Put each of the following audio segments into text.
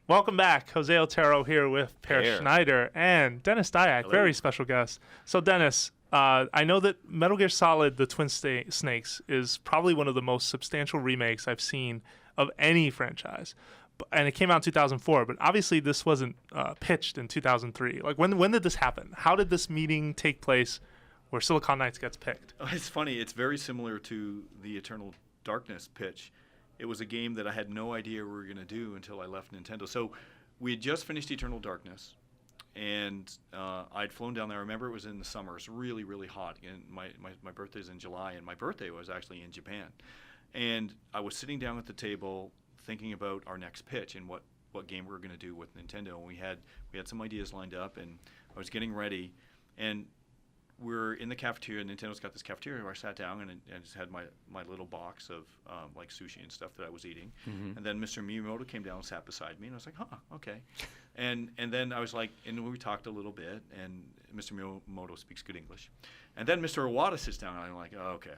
Welcome back. Jose Otero here with Per Schneider and Denis Dyack, Hello. very special guest. So, Denis, I know that Metal Gear Solid, The Twin Snakes, is probably one of the most substantial remakes I've seen of any franchise. And it came out in 2004, but obviously this wasn't pitched in 2003. Like, when did this happen? How did this meeting take place where Silicon Knights gets picked? It's funny. It's very similar to the Eternal Darkness pitch. It was a game that I had no idea we were going to do until I left Nintendo. So we had just finished Eternal Darkness, and I'd flown down there. I remember it was in the summer. It's really, really hot. And my birthday's in July, and my birthday was actually in Japan. And I was sitting down at the table thinking about our next pitch and what game we were going to do with Nintendo. And we had some ideas lined up, and I was getting ready. And we're in the cafeteria. Nintendo's got this cafeteria where I sat down and just had my little box of like sushi and stuff that I was eating. Mm-hmm. And then Mr. Miyamoto came down and sat beside me, and I was like, okay. And then I was like, and we talked a little bit, and Mr. Miyamoto speaks good English. And then Mr. Iwata sits down, and I'm like, okay,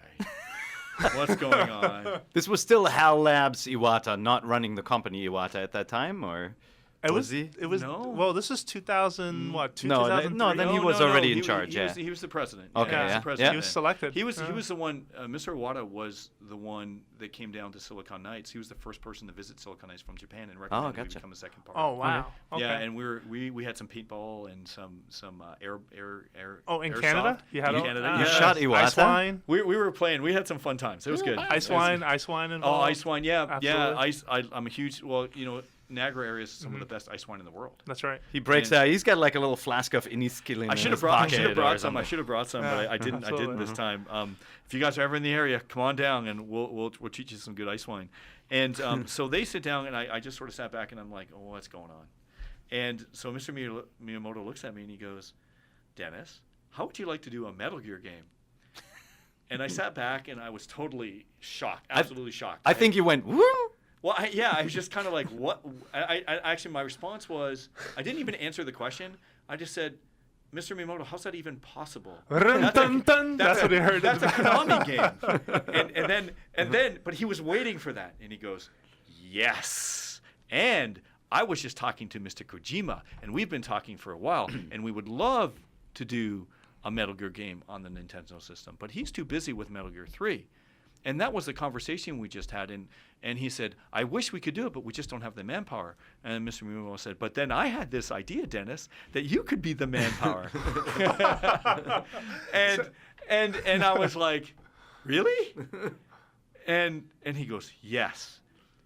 what's going on? This was still HAL Labs Iwata, not running the company Iwata at that time, or? It was. No. Well, this is 2000. What? 2003? No. Then he was already in charge. He was the president. Okay. He was the president. He was selected. He was the one. Mr. Iwata was the one that came down to Silicon Knights. He was the first person to visit Silicon Knights from Japan and recommended we become a second partner. Oh wow. Okay. Yeah, and we had some paintball and some air. Oh, in airsoft. Canada? You had in Canada. You shot Iwata? Ice wine. We were playing. We had some fun times. It was good. Ice wine involved. Oh, ice wine. Yeah, Absolutely. yeah. I'm a huge. Well, Niagara area is some of the best ice wine in the world. That's right. He breaks out. He's got like a little flask of Iniskil in I should his have brought pocket some. I should have brought some, but I didn't. I didn't this time. If you guys are ever in the area, come on down and we'll teach you some good ice wine. And so they sit down, and I just sort of sat back, and I'm like, oh, what's going on? And so Mr. Miyamoto looks at me, and he goes, Denis, how would you like to do a Metal Gear game? And I sat back, and I was totally shocked, absolutely shocked. I think you went, woo! Well, I was just kind of like, what? I actually, my response was, I didn't even answer the question. I just said, Mr. Miyamoto, how's that even possible? That's what he heard. That's a Konami game. And then, but he was waiting for that, and he goes, yes. And I was just talking to Mr. Kojima, and we've been talking for a while, and we would love to do a Metal Gear game on the Nintendo system, but he's too busy with Metal Gear 3. And that was the conversation we just had. And he said, I wish we could do it, but we just don't have the manpower. And Mr. Miyamoto said, but then I had this idea, Denis, that you could be the manpower. and I was like, really? And he goes, yes.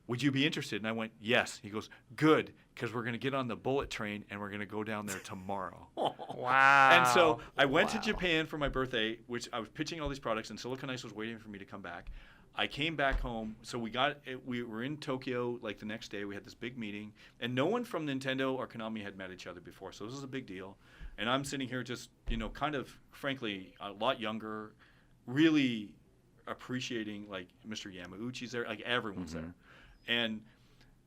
Would you be interested? And I went, yes. He goes, good, because we're going to get on the bullet train and we're going to go down there tomorrow. Wow. And so I went to Japan for my birthday, which I was pitching all these products, and Silicon Knights was waiting for me to come back. I came back home. So we were in Tokyo like the next day. We had this big meeting, and no one from Nintendo or Konami had met each other before. So this was a big deal. And I'm sitting here just, kind of, frankly, a lot younger, really appreciating, like, Mr. Yamauchi's there, like, everyone's there. And,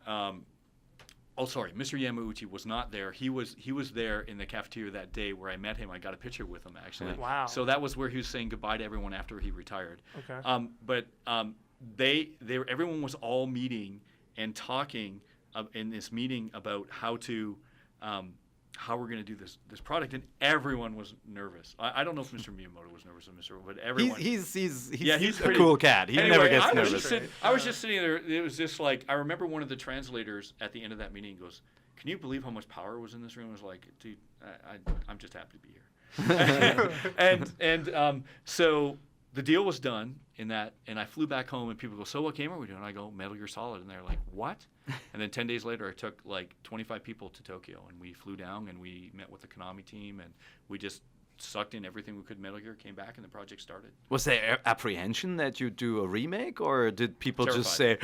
Mr. Yamauchi was not there. He was there in the cafeteria that day where I met him. I got a picture with him, actually. Wow. So that was where he was saying goodbye to everyone after he retired. Okay. But everyone was all meeting and talking in this meeting about how we're going to do this product, and everyone was nervous. I don't know if Mr. Miyamoto was nervous, but everyone. He's a pretty cool cat. He never gets nervous. I was just sitting there. It was just like, I remember one of the translators at the end of that meeting goes, "Can you believe how much power was in this room?" I was like, "Dude, I'm just happy to be here." So the deal was done in that, and I flew back home, and people go, "So what game are we doing?" I go, "Metal Gear Solid," and they're like, "What?" And then 10 days later, I took like 25 people to Tokyo, and we flew down, and we met with the Konami team, and we just sucked in everything we could. Metal Gear came back, and the project started. Was there apprehension that you do a remake, or did people just say...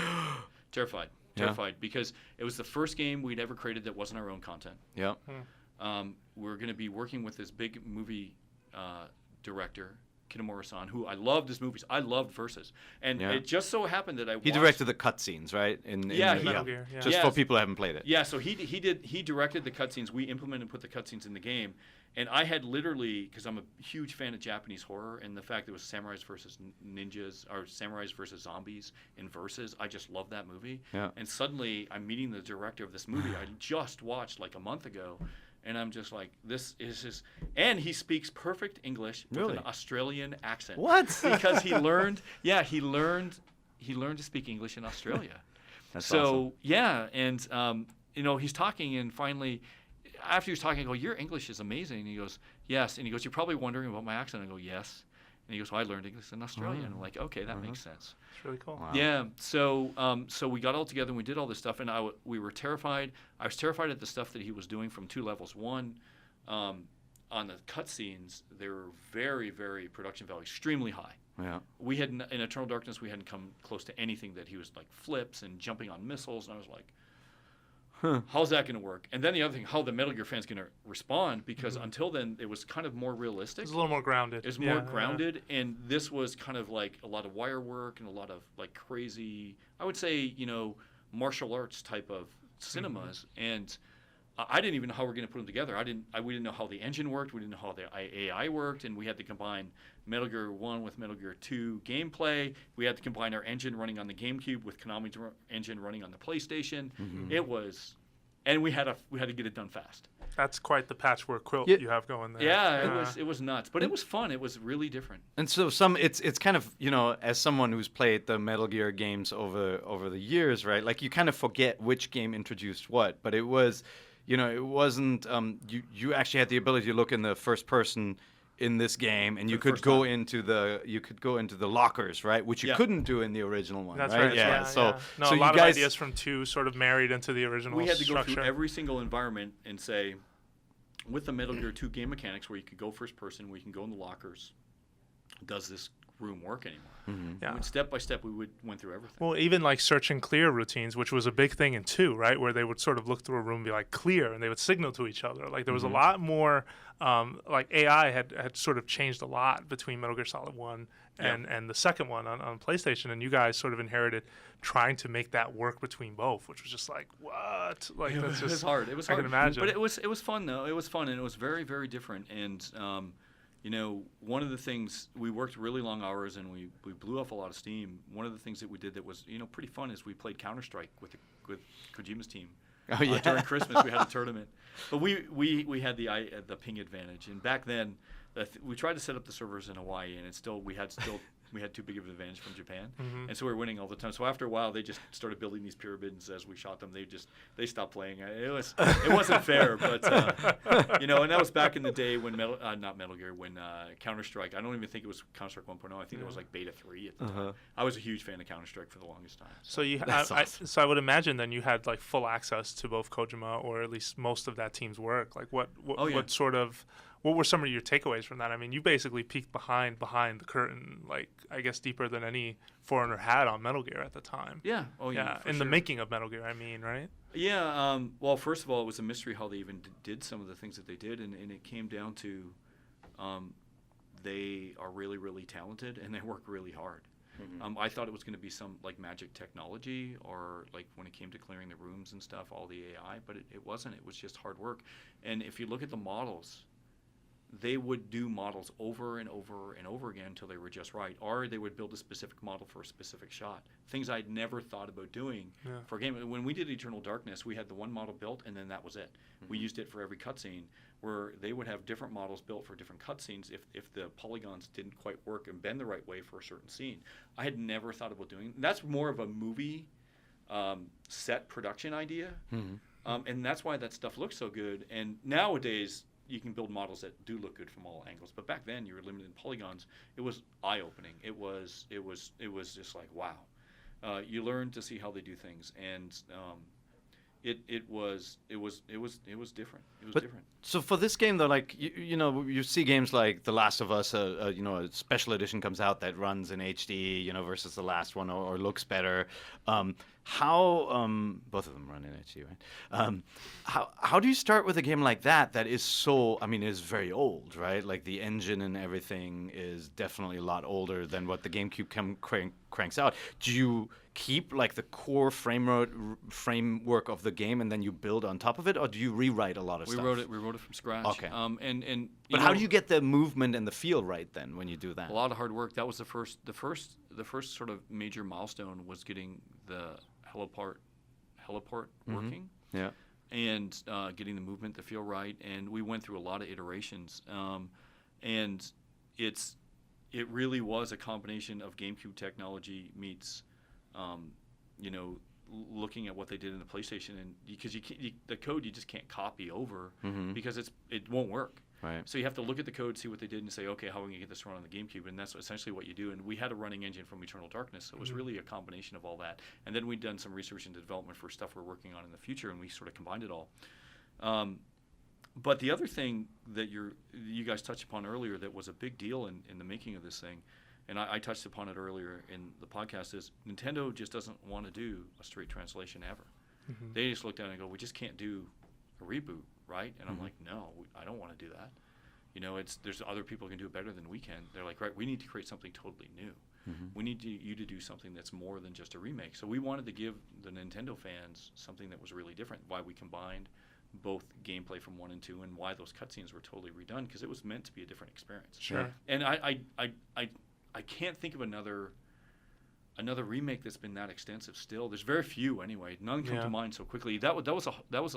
Terrified, because it was the first game we'd ever created that wasn't our own content. Yeah. We're going to be working with this big movie director, Kitamura-san, who I loved his movies. I loved Versus, and it just so happened that he directed the cutscenes, right? Metal Gear, Just for people who haven't played it. Yeah, so he directed the cutscenes. We implemented and put the cutscenes in the game. And I had literally, because I'm a huge fan of Japanese horror, and the fact that it was samurais versus ninjas, or samurais versus zombies in Versus, I just love that movie. Yeah. And suddenly, I'm meeting the director of this movie I just watched like a month ago, and I'm just like, this is just... And he speaks perfect English with an Australian accent. What? Because he learned to speak English in Australia. That's awesome. Yeah, and he's talking, and finally... After he was talking, I go, your English is amazing. And he goes, yes. And he goes, you're probably wondering about my accent. I go, yes. And he goes, well, I learned English in Australia. And I'm like, okay, that makes sense. It's really cool. Wow. Yeah. So we got all together and we did all this stuff. And we were terrified. I was terrified at the stuff that he was doing from two levels. One, on the cutscenes, they were very, very production value, extremely high. Yeah. We had, in Eternal Darkness, we hadn't come close to anything that he was like flips and jumping on missiles. And I was like, how's that going to work? And then the other thing, how the Metal Gear fans going to respond, because until then it was kind of more realistic. It was a little more grounded. It was more grounded, and this was kind of like a lot of wire work and a lot of like crazy, I would say, martial arts type of cinemas. And I didn't even know how we're going to put them together. We didn't know how the engine worked. We didn't know how the AI worked, and we had to combine Metal Gear 1 with Metal Gear 2 gameplay. We had to combine our engine running on the GameCube with Konami's engine running on the PlayStation. It was, and we had to get it done fast. That's quite the patchwork quilt you have going there. Yeah, it was nuts, but it was fun. It was really different. And so it's kind of, as someone who's played the Metal Gear games over the years, right? Like you kind of forget which game introduced what, but it was, it wasn't. You actually had the ability to look in the first person in this game, and you could go into the lockers, right? Which you couldn't do in the original one. That's right. Yeah. So a lot of ideas from 2 sort of married into the original. We had to structure. go through every single environment and say, with the Metal Gear 2 game mechanics, where you could go first person, where you can go in the lockers, does this room work anymore? Yeah. And step by step, we went through everything. Well, even like search and clear routines, which was a big thing in 2, right? Where they would sort of look through a room and be like, clear, and they would signal to each other. Like there was a lot more, like AI had sort of changed a lot between Metal Gear Solid 1 and the second one on PlayStation. And you guys sort of inherited trying to make that work between both, which was just like, what? Like that's just... It was hard. It was I hard. can imagine. But it was fun, though. It was fun, and it was very, very different. And, one of the things, we worked really long hours and we blew off a lot of steam. One of the things that we did that was, pretty fun is we played Counter-Strike with Kojima's team. Oh, yeah. During Christmas, we had a tournament. But we had the ping advantage. And back then, we tried to set up the servers in Hawaii, and we had too big of an advantage from Japan, and so we were winning all the time. So after a while, they just started building these pyramids as we shot them. They stopped playing. It wasn't fair, but and that was back in the day when not Metal Gear, when Counter-Strike. I don't even think it was Counter-Strike 1.0. I think it was like Beta 3 at the time. I was a huge fan of Counter-Strike for the longest time. So awesome. So I would imagine then you had like full access to both Kojima, or at least most of that team's work. Like what were some of your takeaways from that? I mean, you basically peeked behind the curtain, like I guess deeper than any foreigner had on Metal Gear at the time. Yeah. Oh yeah. In the making of Metal Gear, I mean, right? Yeah. Well, first of all, it was a mystery how they even did some of the things that they did, and it came down to they are really, really talented and they work really hard. I thought it was going to be some like magic technology, or like when it came to clearing the rooms and stuff, all the AI, but it wasn't. It was just hard work. And if you look at the models, they would do models over and over and over again until they were just right, or they would build a specific model for a specific shot. Things I'd never thought about doing for a game. When we did Eternal Darkness, we had the one model built, and then that was it. We used it for every cutscene, where they would have different models built for different cutscenes if the polygons didn't quite work and bend the right way for a certain scene. I had never thought about doing. That's more of a movie set production idea, and that's why that stuff looks so good. And nowadays, you can build models that do look good from all angles, but back then you were limited in polygons. It was eye-opening. It was just like, wow. You learn to see how they do things, and it was different. It was different. So for this game though, like you see games like The Last of Us, a special edition comes out that runs in HD, versus the last one, or looks better. how both of them run in HC, right? How do you start with a game like that is so, I mean, is very old, right? Like the engine and everything is definitely a lot older than what the GameCube cranks out. Do you keep like the core framework of the game and then you build on top of it, or do you rewrite a lot of stuff? We wrote it from scratch. Okay. But how do you get the movement and the feel right then when you do that? A lot of hard work. That was the first sort of major milestone was getting the heliport working. Yeah. And getting the movement, the feel right, and we went through a lot of iterations. And it really was a combination of GameCube technology meets, looking at what they did in the PlayStation, and because the code you just can't copy over because it won't work. Right. So you have to look at the code, see what they did, and say, okay, how are we going to get this run on the GameCube? And that's essentially what you do. And we had a running engine from Eternal Darkness, so it was really a combination of all that. And then we'd done some research and development for stuff we're working on in the future, and we sort of combined it all. But the other thing that you guys touched upon earlier that was a big deal in the making of this thing, and I touched upon it earlier in the podcast, is Nintendo just doesn't want to do a straight translation ever. They just looked at it and go, we just can't do a reboot, right? And I'm like, no, I don't want to do that. There's other people who can do it better than we can. They're like, right, we need to create something totally new. We need you to do something that's more than just a remake. So we wanted to give the Nintendo fans something that was really different, why we combined both gameplay from 1 and 2 and why those cutscenes were totally redone, because it was meant to be a different experience. Sure. And I can't think of another remake that's been that extensive still. There's very few anyway. None come to mind so quickly. That was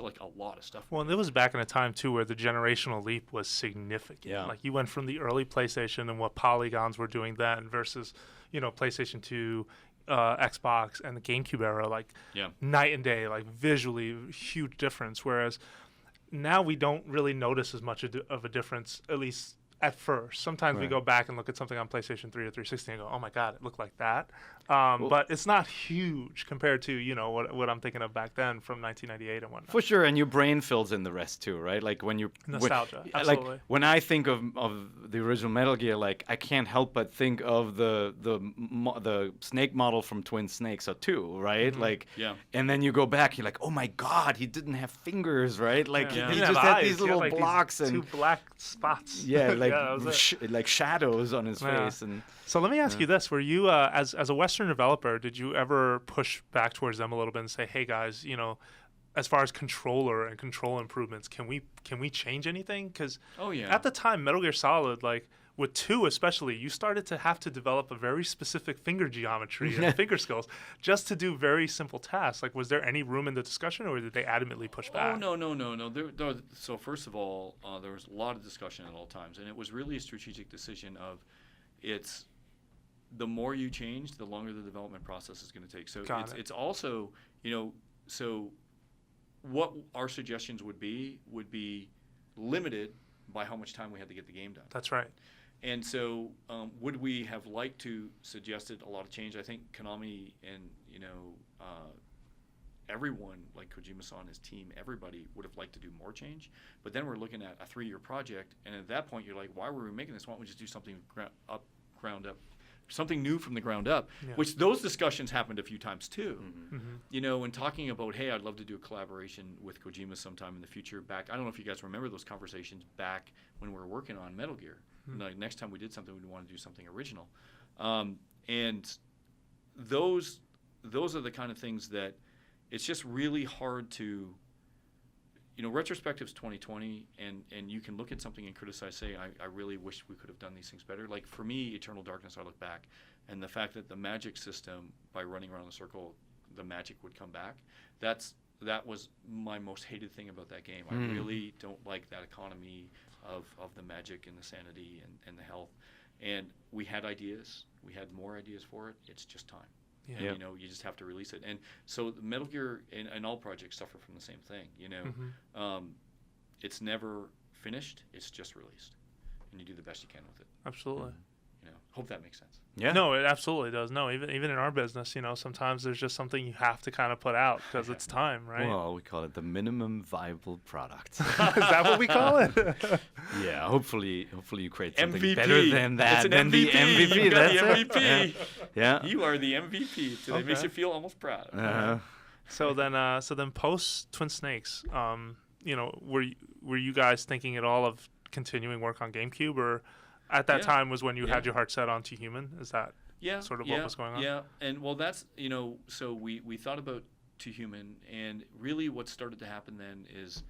like a lot of stuff. Well, and it was back in a time too where the generational leap was significant. Yeah. Like you went from the early PlayStation and what polygons were doing then versus, PlayStation 2, Xbox, and the GameCube era, like night and day, like visually huge difference. Whereas now we don't really notice as much of a difference, at least at first. Sometimes we go back and look at something on PlayStation 3 or 360 and go, oh my God, it looked like that. But it's not huge compared to, what I'm thinking of back then from 1998 and whatnot. For sure, and your brain fills in the rest too, right? Like when you nostalgia, absolutely. Like when I think of the original Metal Gear, like I can't help but think of the Snake model from Twin Snakes 2, right? Like, and then you go back, you're like, oh my God, he didn't have fingers, right? Like he just had these little blocks and 2 black spots. Yeah, like shadows on his face. And so let me ask you this: were you, as a Western developer, did you ever push back towards them a little bit and say, "Hey guys, as far as controller and control improvements, can we change anything?" Because at the time, Metal Gear Solid, like with 2 especially, you started to have to develop a very specific finger geometry and finger skills just to do very simple tasks. Like, was there any room in the discussion, or did they adamantly push back? Oh, no. So first of all, there was a lot of discussion at all times, and it was really a strategic decision of the more you change, the longer the development process is going to take. So it's also, so what our suggestions would be limited by how much time we had to get the game done. That's right. And so would we have liked to suggested a lot of change? I think Konami and, everyone, like Kojima-san and his team, everybody would have liked to do more change. But then we're looking at a 3-year project, and at that point you're like, why were we making this? Why don't we just do something ground up, something new from the ground up? Which those discussions happened a few times too. When talking about, hey, I'd love to do a collaboration with Kojima sometime in the future. Back, I don't know if you guys remember those conversations back when we were working on Metal Gear. Like next time we did something, we'd want to do something original. And those are the kind of things that it's just really hard to, retrospective's 2020, and you can look at something and criticize, say, I really wish we could have done these things better. Like for me, Eternal Darkness, I look back, and the fact that the magic system, by running around the circle, the magic would come back. That was my most hated thing about that game. I really don't like that economy of the magic and the sanity and the health. And we had ideas. We had more ideas for it. It's just time. Yeah. And, you just have to release it. And so Metal Gear and all projects suffer from the same thing. It's never finished. It's just released. And you do the best you can with it. Absolutely. Hope that makes sense. Yeah. No, it absolutely does. No, even in our business, sometimes there's just something you have to kind of put out because it's time, right? Well, we call it the minimum viable product. Is that what we call it? Yeah. Hopefully you create something MVP. better than that. It's an than MVP. the MVP. You got That's the it. MVP. Yeah. You are the MVP. So it makes Okay. you feel almost proud. So then post Twin Snakes, were you guys thinking at all of continuing work on GameCube, or at that Yeah. time was when you Yeah. had your heart set on Two Human? Is that sort of what was going on? Yeah, and well, that's so we thought about Two Human, and really what started to happen then is,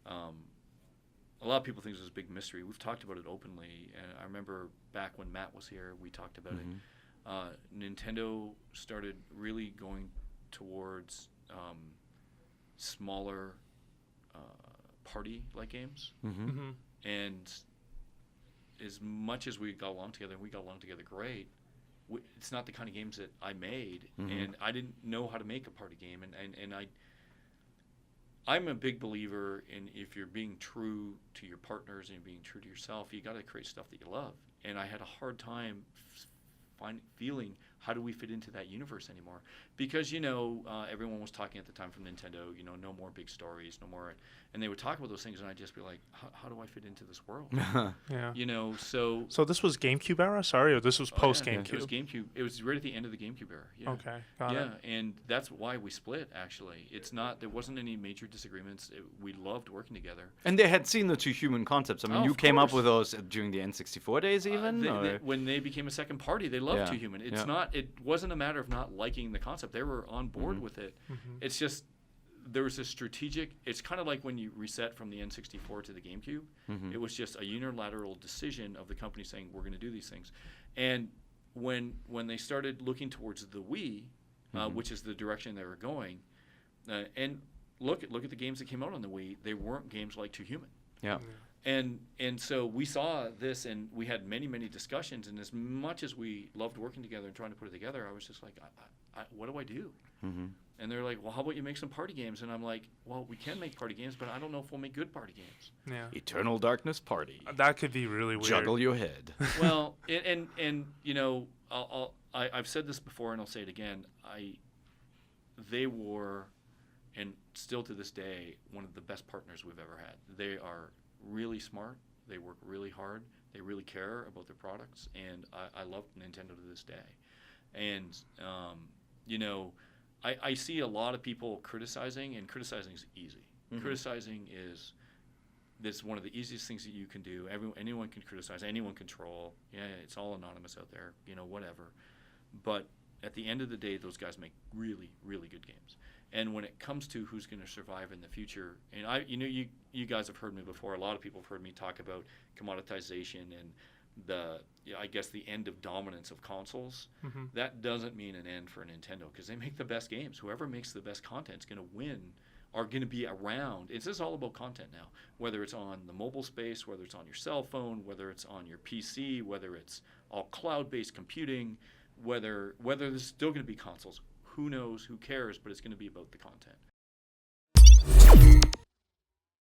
a lot of people think this is a big mystery. We've talked about it openly, and I remember back when Matt was here, we talked about it. Nintendo started really going towards smaller party-like games, Mm-hmm. and as much as we got along together great. It's not the kind of games that I made, and I didn't know how to make a party game, and I'm a big believer in, if you're being true to your partners and being true to yourself, you got to create stuff that you love. And I had a hard time feeling, how do we fit into that universe anymore? Because everyone was talking at the time from Nintendo, no more big stories, no more, and they would talk about those things, and I'd just be like, how do I fit into this world? Yeah. So this was GameCube era, sorry, or this was post yeah, GameCube? It was GameCube. It was right at the end of the GameCube era. Yeah. Okay, got Yeah, it. and that's why we split. Actually, there wasn't any major disagreements. We loved working together. And they had seen the Two Human concepts. I mean, Oh, you of came up course. with those during the N64 days, even. When they became a second party, they loved Yeah, Two Human. It's yeah. not. It wasn't a matter of not liking the concept. They were on board with it. It's just there was a strategic. It's kind of like when you reset from the N64 to the GameCube. It was just a unilateral decision of the company saying we're going to do these things, and when they started looking towards the Wii, which is the direction they were going, and look at the games that came out on the Wii. They weren't games like Two Human. Yeah. And so we saw this, and we had many discussions. And as much as we loved working together and trying to put it together, I was just like, what do I do? And they're like, well, how about you make some party games? And I'm like, well, we can make party games, but I don't know if we'll make good party games. Yeah. Eternal Darkness Party. That could be really weird. Juggle your head. Well, I've said this before, and I'll say it again. They were, and still to this day, one of the best partners we've ever had. They are really smart. They work really hard. They really care about their products, and I love Nintendo to this day. And I see a lot of people criticizing, and criticizing is easy. Criticizing is one of the easiest things that you can do. Anyone can criticize. Anyone can troll. Yeah, it's all anonymous out there. Whatever. But at the end of the day, those guys make really good games. And when it comes to who's going to survive in the future, and you guys have heard me before. A lot of people have heard me talk about commoditization and I guess the end of dominance of consoles. That doesn't mean an end for Nintendo, because they make the best games. Whoever makes the best content is going to win, are going to be around. It's just all about content now, whether it's on the mobile space, whether it's on your cell phone, whether it's on your PC, whether it's all cloud-based computing, whether there's still going to be consoles. Who knows? Who cares? But it's going to be about the content.